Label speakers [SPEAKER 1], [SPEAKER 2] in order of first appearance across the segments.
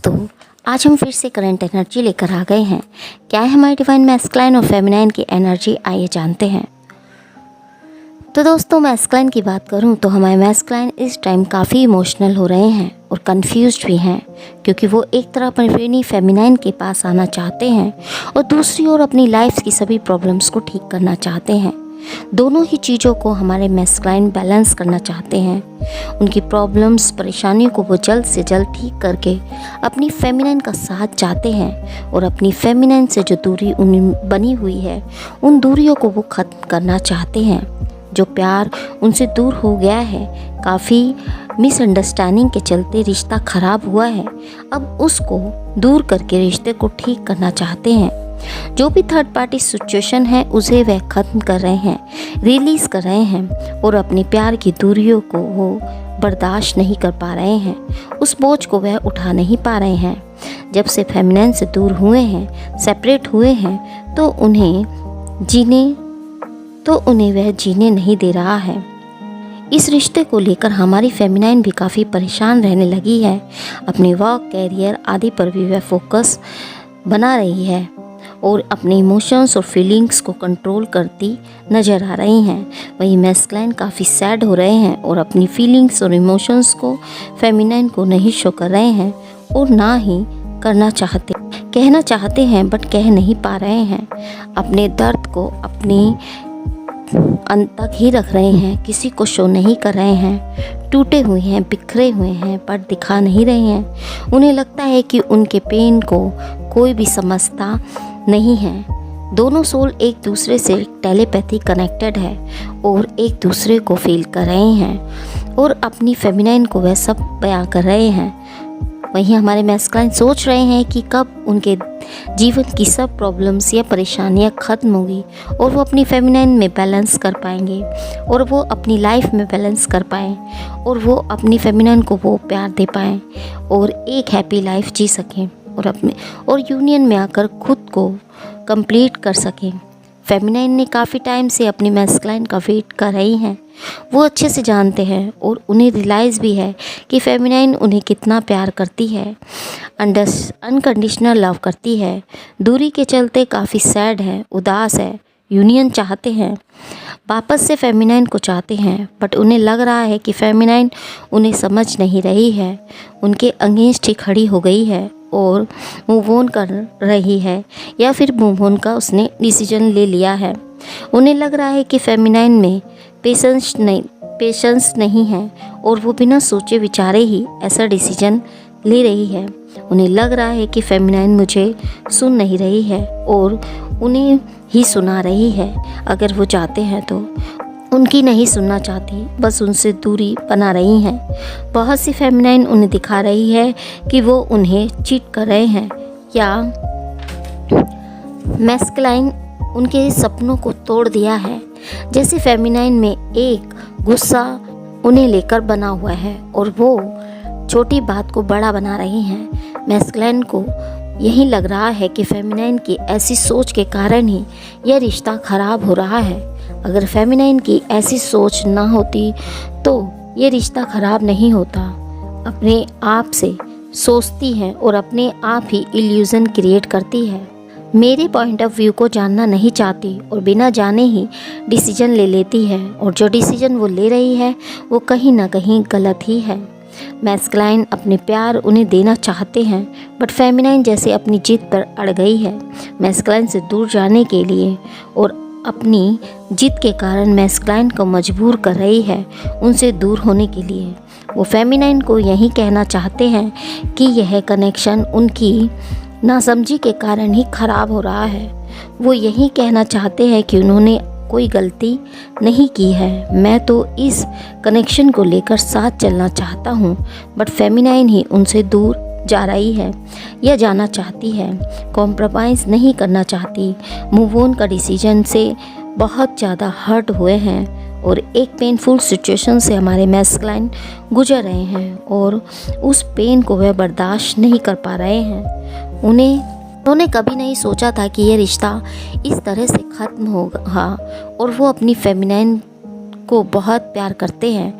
[SPEAKER 1] तो आज हम फिर से करंट एनर्जी लेकर आ गए हैं। क्या है हमारी डिवाइन मैस्कुलाइन और फेमिनाइन की एनर्जी, आइए जानते हैं। तो दोस्तों, मैस्कुलाइन की बात करूं तो हमारे मैस्कुलाइन इस टाइम काफ़ी इमोशनल हो रहे हैं और कंफ्यूज्ड भी हैं, क्योंकि वो एक तरफ अपनी फेमिनाइन के पास आना चाहते हैं और दूसरी ओर अपनी लाइफ की सभी प्रॉब्लम्स को ठीक करना चाहते हैं। दोनों ही चीज़ों को हमारे मैस्कुलाइन बैलेंस करना चाहते हैं। उनकी प्रॉब्लम्स, परेशानियों को वो जल्द से जल्द ठीक करके अपनी फेमिनाइन का साथ चाहते हैं और अपनी फेमिनाइन से जो दूरी उन्हें बनी हुई है उन दूरियों को वो ख़त्म करना चाहते हैं। जो प्यार उनसे दूर हो गया है, काफ़ी मिसअंडरस्टैंडिंग के चलते रिश्ता ख़राब हुआ है, अब उसको दूर करके रिश्ते को ठीक करना चाहते हैं। जो भी थर्ड पार्टी सिचुएशन है उसे वह ख़त्म कर रहे हैं, रिलीज़ कर रहे हैं और अपने प्यार की दूरियों को वो बर्दाश्त नहीं कर पा रहे हैं। उस बोझ को वह उठा नहीं पा रहे हैं। जब से फेमिनाइन से दूर हुए हैं, सेपरेट हुए हैं, तो उन्हें वह जीने नहीं दे रहा है। इस रिश्ते को लेकर हमारी फेमिनाइन भी काफ़ी परेशान रहने लगी है। अपने वर्क, कैरियर आदि पर भी वह फोकस बना रही है और अपने इमोशंस और फीलिंग्स को कंट्रोल करती नज़र आ रही हैं। वहीं मैस्कुलाइन काफ़ी सैड हो रहे हैं और अपनी फीलिंग्स और इमोशंस को फेमिनाइन को नहीं शो कर रहे हैं और ना ही करना चाहते। कहना चाहते हैं बट कह नहीं पा रहे हैं। अपने दर्द को अपनी अंत तक ही रख रहे हैं, किसी को शो नहीं कर रहे हैं। टूटे हुए हैं, बिखरे हुए हैं पर दिखा नहीं रहे हैं। उन्हें लगता है कि उनके पेन को कोई भी समझता नहीं है। दोनों सोल एक दूसरे से टेलीपैथी कनेक्टेड है और एक दूसरे को फील कर रहे हैं और अपनी फेमिनाइन को वह सब बयां कर रहे हैं। वहीं हमारे मैस्कुलाइन सोच रहे हैं कि कब उनके जीवन की सब प्रॉब्लम्स या परेशानियां ख़त्म होगी और वो अपनी फेमिनाइन में बैलेंस कर पाएंगे और वो अपनी लाइफ में बैलेंस कर पाएँ और वो अपनी फेमिनाइन को वो प्यार दे पाएँ और एक हैप्पी लाइफ जी सकें और यूनियन में आकर खुद को कंप्लीट कर सकें। फेमिनाइन ने काफ़ी टाइम से अपनी मैस्कुलाइन का वेट कर रही हैं। वो अच्छे से जानते हैं और उन्हें रियलाइज़ भी है कि फेमिनाइन उन्हें कितना प्यार करती है, अनकंडीशनल लव करती है। दूरी के चलते काफ़ी सैड है, उदास है, यूनियन चाहते हैं, वापस से फेमिनाइन को चाहते हैं, बट उन्हें लग रहा है कि फेमिनाइन उन्हें समझ नहीं रही है, उनके अगेंस्ट ही खड़ी हो गई है और मूव ऑन कर रही है या फिर मूव ऑन का उसने डिसीजन ले लिया है। उन्हें लग रहा है कि फेमिनाइन में पेशेंस नहीं है और वो बिना सोचे विचारे ही ऐसा डिसीजन ले रही है। उन्हें लग रहा है कि फेमिनाइन मुझे सुन नहीं रही है और उन्हें ही सुना रही है। अगर वो चाहते हैं तो उनकी नहीं सुनना चाहती, बस उनसे दूरी बना रही हैं। बहुत सी फेमिनाइन उन्हें दिखा रही है कि वो उन्हें चीट कर रहे हैं या मैस्कुलाइन उनके सपनों को तोड़ दिया है। जैसे फेमिनाइन में एक गुस्सा उन्हें लेकर बना हुआ है और वो छोटी बात को बड़ा बना रही हैं। मैस्कुलाइन को यही लग रहा है कि फेमिनाइन की ऐसी सोच के कारण ही यह रिश्ता ख़राब हो रहा है। अगर फेमिनाइन की ऐसी सोच ना होती तो ये रिश्ता ख़राब नहीं होता। अपने आप से सोचती है और अपने आप ही इल्यूज़न क्रिएट करती है। मेरे पॉइंट ऑफ व्यू को जानना नहीं चाहती और बिना जाने ही डिसीजन ले लेती है और जो डिसीजन वो ले रही है वो कहीं ना कहीं गलत ही है। मैस्कुलाइन अपने प्यार उन्हें देना चाहते हैं बट फेमिनाइन जैसे अपनी जिद पर अड़ गई है। मैस्कुलाइन से दूर जाने के लिए और अपनी जिद के कारण मैस्कुलाइन को मजबूर कर रही है उनसे दूर होने के लिए। वो फेमिनाइन को यही कहना चाहते हैं कि यह कनेक्शन उनकी नासमझी के कारण ही ख़राब हो रहा है। वो यही कहना चाहते हैं कि उन्होंने कोई गलती नहीं की है। मैं तो इस कनेक्शन को लेकर साथ चलना चाहता हूँ बट फेमिनाइन ही उनसे दूर जा रही है या जाना चाहती है, कॉम्प्रोमाइज़ नहीं करना चाहती। मूव ऑन का डिसीजन से बहुत ज़्यादा हर्ट हुए हैं और एक पेनफुल सिचुएशन से हमारे मैस्कुलाइन गुजर रहे हैं और उस पेन को वह बर्दाश्त नहीं कर पा रहे हैं। उन्होंने कभी नहीं सोचा था कि यह रिश्ता इस तरह से ख़त्म होगा और वो अपनी फेमिनाइन को बहुत प्यार करते हैं,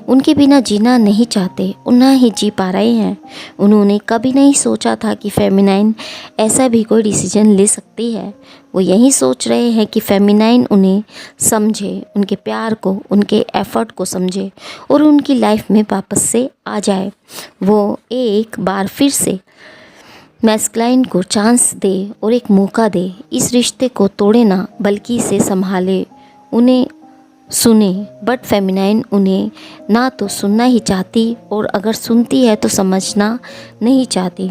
[SPEAKER 1] उनके बिना जीना नहीं चाहते और ना ही जी पा रहे हैं। उन्होंने कभी नहीं सोचा था कि फेमिनाइन ऐसा भी कोई डिसीजन ले सकती है। वो यही सोच रहे हैं कि फेमिनाइन उन्हें समझे, उनके प्यार को, उनके एफ़र्ट को समझे और उनकी लाइफ में वापस से आ जाए। वो एक बार फिर से मैस्कुलाइन को चांस दे और एक मौका दे। इस रिश्ते को तोड़े ना, बल्कि इसे संभाले, उन्हें सुने। बट फेमिनाइन उन्हें ना तो सुनना ही चाहती और अगर सुनती है तो समझना नहीं चाहती।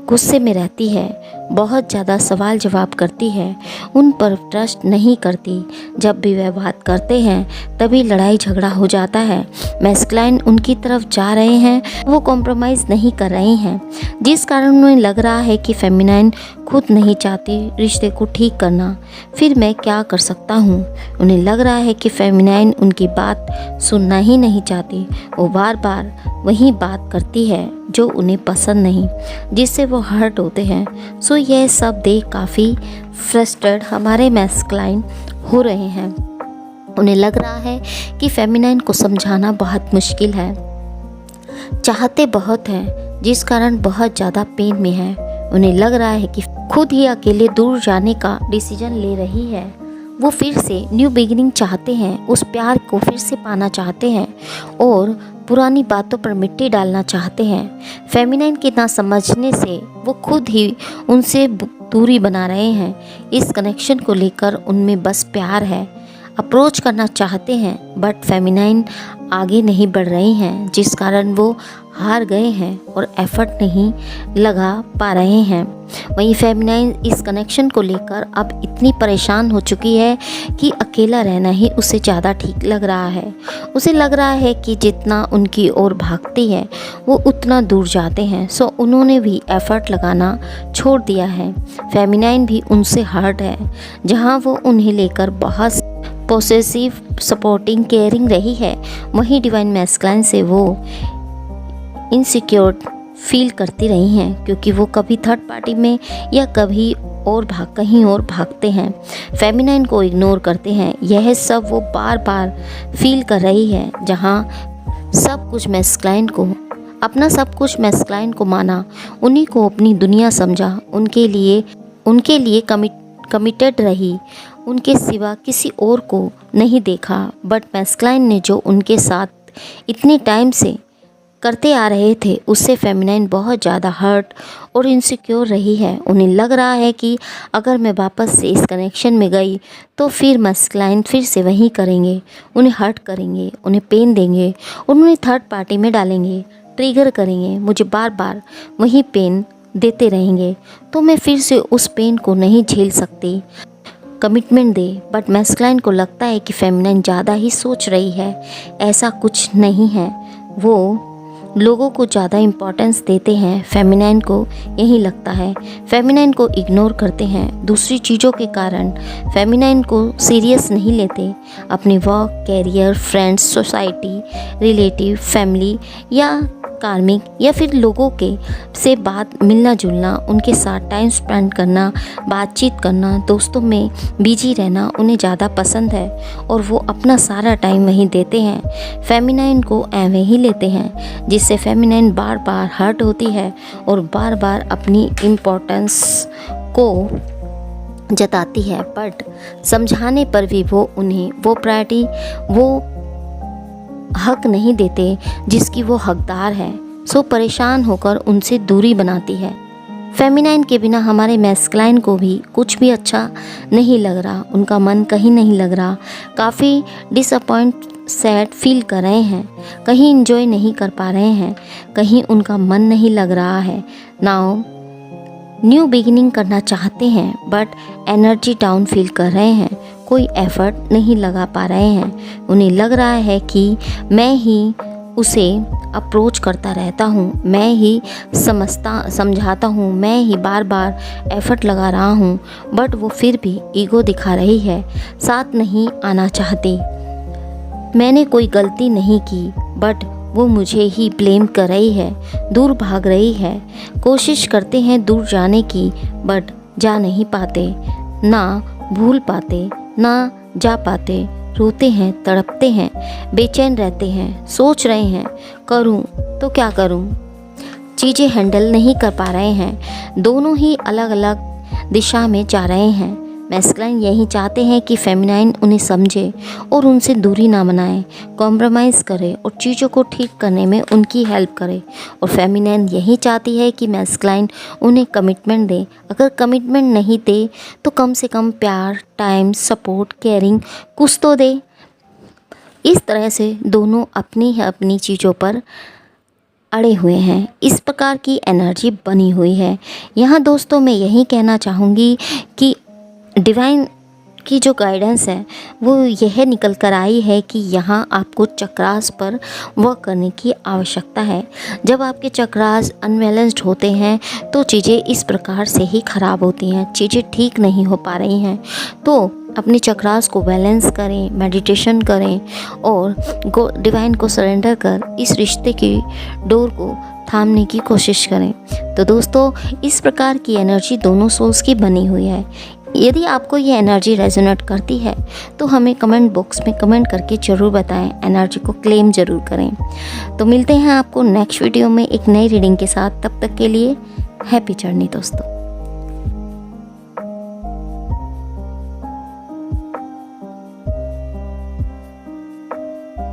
[SPEAKER 1] गुस्से में रहती है, बहुत ज़्यादा सवाल जवाब करती है, उन पर ट्रस्ट नहीं करती। जब भी वह बात करते हैं तभी लड़ाई झगड़ा हो जाता है। मैस्कुलाइन उनकी तरफ जा रहे हैं, वो कॉम्प्रोमाइज़ नहीं कर रहे हैं, जिस कारण उन्हें लग रहा है कि फेमिनाइन खुद नहीं चाहती रिश्ते को ठीक करना। फिर मैं क्या कर सकता हूँ? उन्हें लग रहा है कि फेमिनाइन उनकी बात सुनना ही नहीं चाहती। वो बार बार वही बात करती है जो उन्हें पसंद नहीं, जिससे वो हर्ट होते हैं। सो यह सब देख काफ़ी फ्रस्ट्रेटेड हमारे मैस्कुलाइन हो रहे हैं। उन्हें लग रहा है कि फेमिनाइन को समझाना बहुत मुश्किल है। चाहते बहुत हैं, जिस कारण बहुत ज़्यादा पेन में है। उन्हें लग रहा है कि खुद ही अकेले दूर जाने का डिसीजन ले रही है। वो फिर से न्यू बिगिनिंग चाहते हैं, उस प्यार को फिर से पाना चाहते हैं और पुरानी बातों पर मिट्टी डालना चाहते हैं। फेमिनाइन के ना समझने से वो खुद ही उनसे दूरी बना रहे हैं। इस कनेक्शन को लेकर उनमें बस प्यार है। अप्रोच करना चाहते हैं बट फेमिनाइन आगे नहीं बढ़ रही हैं, जिस कारण वो हार गए हैं और एफर्ट नहीं लगा पा रहे हैं। वहीं फेमिनाइन इस कनेक्शन को लेकर अब इतनी परेशान हो चुकी है कि अकेला रहना ही उसे ज़्यादा ठीक लग रहा है। उसे लग रहा है कि जितना उनकी ओर भागती है वो उतना दूर जाते हैं। सो उन्होंने भी एफर्ट लगाना छोड़ दिया है। फेमिनाइन भी उनसे हर्ट है। जहाँ वो उन्हें लेकर बहुत पोसेसिव, सपोर्टिंग, केयरिंग रही है, वहीं डिवाइन मैस्कुलाइन से वो इनसिक्योर फील करती रही हैं, क्योंकि वो कभी थर्ड पार्टी में या कभी और कहीं और भागते हैं, फेमिनाइन को इग्नोर करते हैं। यह सब वो बार बार फील कर रही है। जहाँ सब कुछ मैस्कुलाइन को अपना सब कुछ मैस्कुलाइन को माना, उन्हीं को अपनी दुनिया समझा, उनके लिए कमिटेड रही, उनके सिवा किसी और को नहीं देखा। बट मैस्कुलाइन ने जो उनके साथ इतने टाइम से करते आ रहे थे, उससे फेमिनाइन बहुत ज़्यादा हर्ट और इनसिक्योर रही है। उन्हें लग रहा है कि अगर मैं वापस से इस कनेक्शन में गई तो फिर मैस्कुलाइन फिर से वही करेंगे, उन्हें हर्ट करेंगे, उन्हें पेन देंगे और उन्हें थर्ड पार्टी में डालेंगे, ट्रिगर करेंगे, मुझे बार बार वही पेन देते रहेंगे, तो मैं फिर से उस पेन को नहीं झेल सकती। Commitment they. बट मैस्कुलाइन को लगता है कि फेमिनाइन ज़्यादा ही सोच रही है। ऐसा कुछ नहीं है। वो लोगों को ज़्यादा इम्पोर्टेंस देते हैं, फेमिनाइन को यही लगता है। फेमिनाइन को इग्नोर करते हैं। दूसरी चीज़ों के कारण फेमिनाइन को सीरियस नहीं लेते। अपनी work, career, friends, society, relative, family या कार्मिक या फिर लोगों के से बात, मिलना जुलना, उनके साथ टाइम स्पेंड करना, बातचीत करना, दोस्तों में बिजी रहना उन्हें ज़्यादा पसंद है और वो अपना सारा टाइम वहीं देते हैं। फेमिनाइन को एवं ही लेते हैं, जिससे फेमिनाइन बार बार हर्ट होती है और बार बार अपनी इम्पोर्टेंस को जताती है। बट समझाने पर भी वो उन्हें वो प्रायोरिटी, वो हक नहीं देते जिसकी वो हकदार है। सो परेशान होकर उनसे दूरी बनाती है। फेमिनाइन के बिना हमारे मैस्कुलाइन को भी कुछ भी अच्छा नहीं लग रहा। उनका मन कहीं नहीं लग रहा। काफ़ी डिसअपॉइंट, सैड फील कर रहे हैं। कहीं इंजॉय नहीं कर पा रहे हैं, कहीं उनका मन नहीं लग रहा है। नाउ न्यू बिगिनिंग करना चाहते हैं बट एनर्जी डाउन फील कर रहे हैं। कोई एफर्ट नहीं लगा पा रहे हैं। उन्हें लग रहा है कि मैं ही उसे अप्रोच करता रहता हूँ, मैं ही समझाता हूँ, मैं ही बार बार एफर्ट लगा रहा हूँ, बट वो फिर भी ईगो दिखा रही है, साथ नहीं आना चाहती। मैंने कोई गलती नहीं की बट वो मुझे ही ब्लेम कर रही है, दूर भाग रही है। कोशिश करते हैं दूर जाने की बट जा नहीं पाते, ना भूल पाते, ना जा पाते। रोते हैं, तड़पते हैं, बेचैन रहते हैं, सोच रहे हैं करूं तो क्या करूं, चीज़ें हैंडल नहीं कर पा रहे हैं, दोनों ही अलग अलग दिशा में जा रहे हैं। मैस्कुलाइन यही चाहते हैं कि फेमिनाइन उन्हें समझे और उनसे दूरी ना बनाए, कॉम्प्रोमाइज़ करे और चीज़ों को ठीक करने में उनकी हेल्प करे। और फेमिनाइन यही चाहती है कि मैस्कुलाइन उन्हें कमिटमेंट दे। अगर कमिटमेंट नहीं दे तो कम से कम प्यार, टाइम, सपोर्ट, केयरिंग कुछ तो दे। इस तरह से दोनों अपनी चीज़ों पर अड़े हुए हैं। इस प्रकार की एनर्जी बनी हुई है। यहाँ दोस्तों मैं यही कहना चाहूँगी कि डिवाइन की जो गाइडेंस है वो यह निकल कर आई है कि यहाँ आपको चक्रास पर वर्क करने की आवश्यकता है। जब आपके चक्रास अनबैलेंस्ड होते हैं तो चीज़ें इस प्रकार से ही ख़राब होती हैं, चीज़ें ठीक नहीं हो पा रही हैं। तो अपने चक्रास को बैलेंस करें, मेडिटेशन करें और डिवाइन को सरेंडर कर इस रिश्ते की डोर को थामने की कोशिश करें। तो दोस्तों इस प्रकार की एनर्जी दोनों सोल्स की बनी हुई है। यदि आपको ये एनर्जी रेजोनेट करती है तो हमें कमेंट बॉक्स में कमेंट करके ज़रूर बताएं, एनर्जी को क्लेम ज़रूर करें। तो मिलते हैं आपको नेक्स्ट वीडियो में एक नई रीडिंग के साथ। तब तक के लिए हैप्पी जर्नी दोस्तों।